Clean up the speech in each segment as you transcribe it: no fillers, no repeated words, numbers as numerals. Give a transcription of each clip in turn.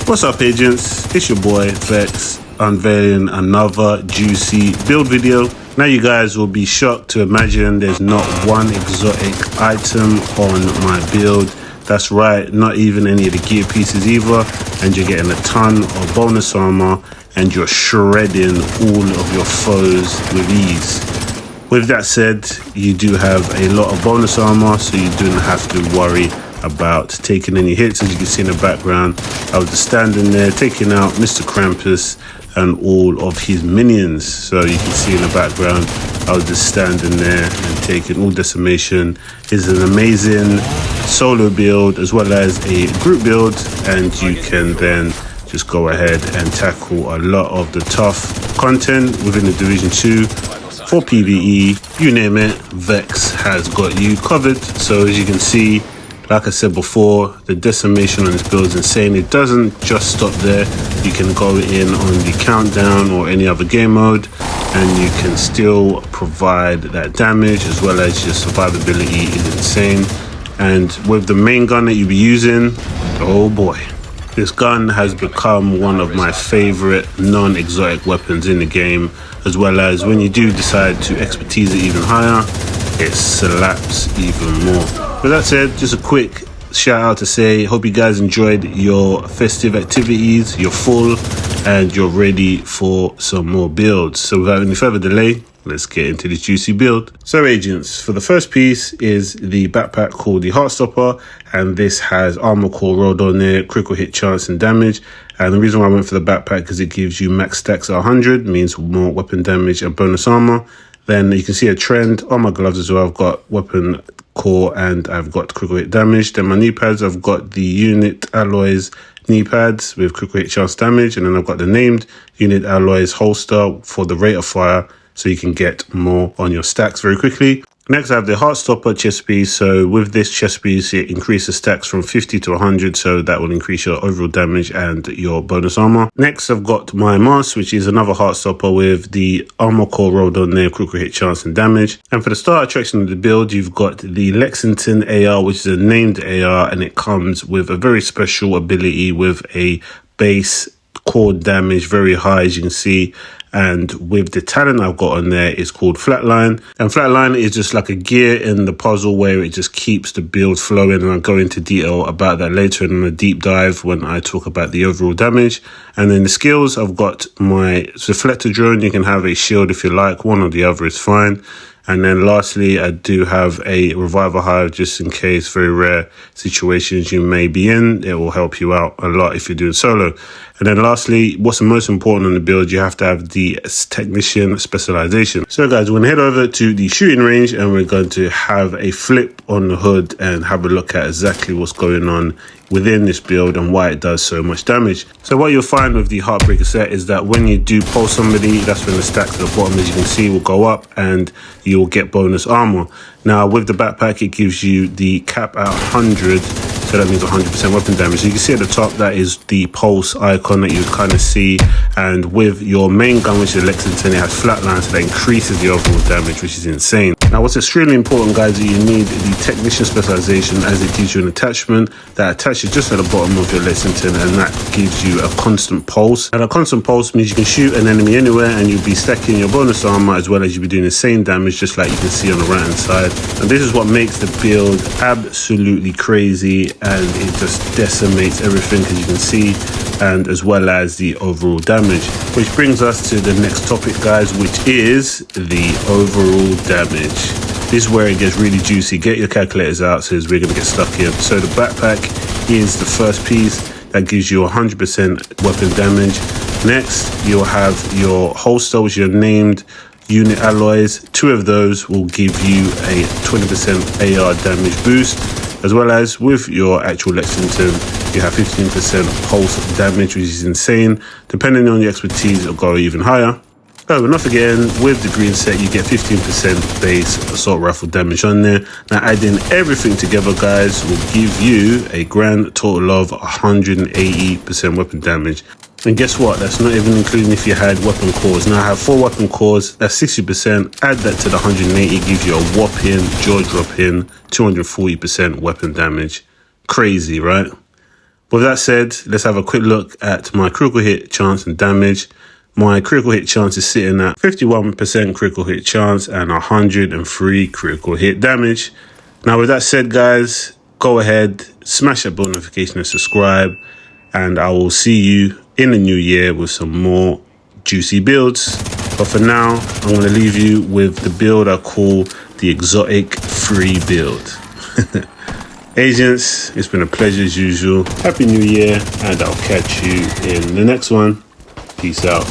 What's up, agents? It's your boy Vex, unveiling another juicy build video. Now you guys will be shocked to imagine there's not one exotic item on my build. That's right, not even any of the gear pieces either, and you're getting a ton of bonus armor and you're shredding all of your foes with ease. With that said, you do have a lot of bonus armor, so you don't have to worry about taking any hits. As you can see in the background, I was just standing there taking out Mr. Krampus and all of his minions. So you can see in the background, I was just standing there and taking all decimation. It's an amazing solo build as well as a group build, and you can then just go ahead and tackle a lot of the tough content within the Division 2 for PvE. You name it, Vex has got you covered. So as you can see, like I said before, the decimation on this build is insane. It doesn't just stop there. You can go in on the countdown or any other game mode, and you can still provide that damage, as well as your survivability is insane. And with the main gun that you'll be using, oh boy, this gun has become one of my favorite non-exotic weapons in the game, as well as when you do decide to expertise it even higher, it slaps even more. With that said, just a quick shout out to say, hope you guys enjoyed your festive activities, you're full, and you're ready for some more builds. So without any further delay, let's get into this juicy build. So agents, for the first piece is the backpack called the Heartstopper, and this has armor core rolled on there, critical hit chance and damage. And the reason why I went for the backpack because it gives you max stacks at 100, means more weapon damage and bonus armor. Then you can see a trend on my gloves as well. I've got weapon core and I've got critical hit damage. Then my knee pads, I've got the unit alloys knee pads with critical hit chance damage, and then I've got the named unit alloys holster for the rate of fire, so you can get more on your stacks very quickly. Next, I have the Heartstopper chest piece. So with this chest piece, it increases stacks from 50 to 100, so that will increase your overall damage and your bonus armor. Next, I've got my mask, which is another Heartstopper with the armor core rolled on there, critical hit chance and damage. And for the start attraction of the build, you've got the Lexington AR, which is a named AR, and it comes with a very special ability with a base core damage very high, as you can see. And with the talent I've got on there, it's called Flatline. And Flatline is just like a gear in the puzzle where it just keeps the build flowing. And I'll go into detail about that later in a deep dive when I talk about the overall damage. And then the skills, I've got my Reflector Drone. You can have a shield if you like, one or the other is fine. And then lastly, I do have a Reviver Hive just in case, very rare situations you may be in. It will help you out a lot if you're doing solo. And then lastly, what's the most important on the build, you have to have the Technician Specialization. So guys, we're going to head over to the shooting range and we're going to have a flip on the hood and have a look at exactly what's going on within this build and why it does so much damage. So what you'll find with the Heartbreaker set is that when you do pulse somebody, that's when the stacks at the bottom, as you can see, will go up and you'll get bonus armor. Now with the backpack, it gives you the cap at 100, so that means 100% weapon damage. So you can see at the top, that is the pulse icon that you kind of see. And with your main gun, which is Lexington, it has flatline, so that increases the overall damage, which is insane. Now what's extremely important, guys, is you need the Technician Specialization, as it gives you an attachment that attaches just at the bottom of your Lexington, and that gives you a constant pulse. And a constant pulse means you can shoot an enemy anywhere and you'll be stacking your bonus armor, as well as you'll be doing insane damage, just like you can see on the right hand side. And this is what makes the build absolutely crazy, and it just decimates everything, as you can see, and as well as the overall damage. Which brings us to the next topic, guys, which is the overall damage. This is where it gets really juicy. Get your calculators out, so we're going to get stuck in. So the backpack is the first piece that gives you 100% weapon damage. Next, you'll have your holster, which are named unit alloys. 2 of those will give you a 20% AR damage boost, as well as with your actual Lexington, you have 15% pulse damage, which is insane. Depending on your expertise, it'll go even higher. Oh, and not forgetting, with the green set, you get 15% base assault rifle damage on there. Now, adding everything together, guys, will give you a grand total of 180% weapon damage. And guess what? That's not even including if you had weapon cores. Now I have 4 weapon cores, that's 60%. Add that to the 180, gives you a whopping, jaw-dropping 240% weapon damage. Crazy, right? With that said, let's have a quick look at my critical hit chance and damage. My critical hit chance is sitting at 51% critical hit chance and 103 critical hit damage. Now with that said, guys, go ahead, smash that bell notification and subscribe, and I will see you in the new year with some more juicy builds. But for now, I'm going to leave you with the build I call the exotic free build. Agents, it's been a pleasure as usual. Happy New Year, and I'll catch you in the next one. Peace out.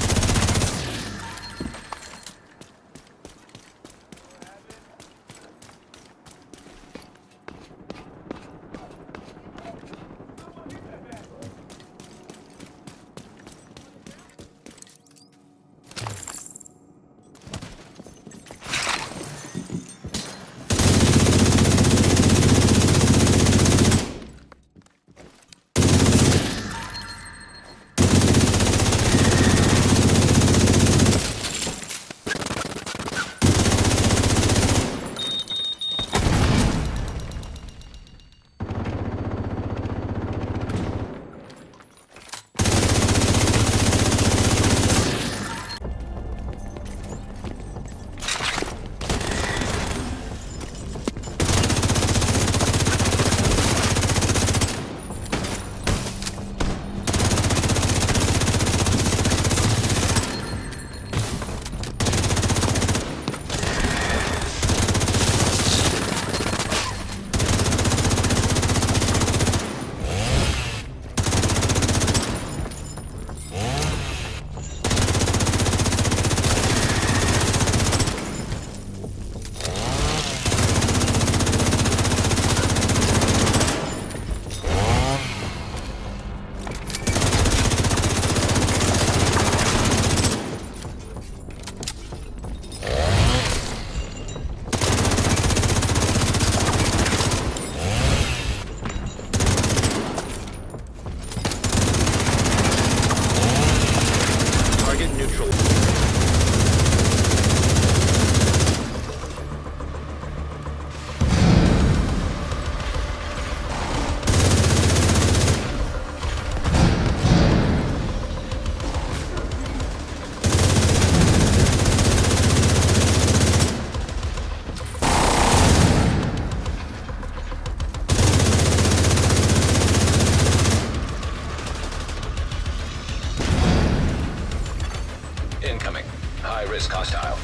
Incoming. High-risk hostile.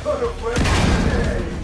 Put away today.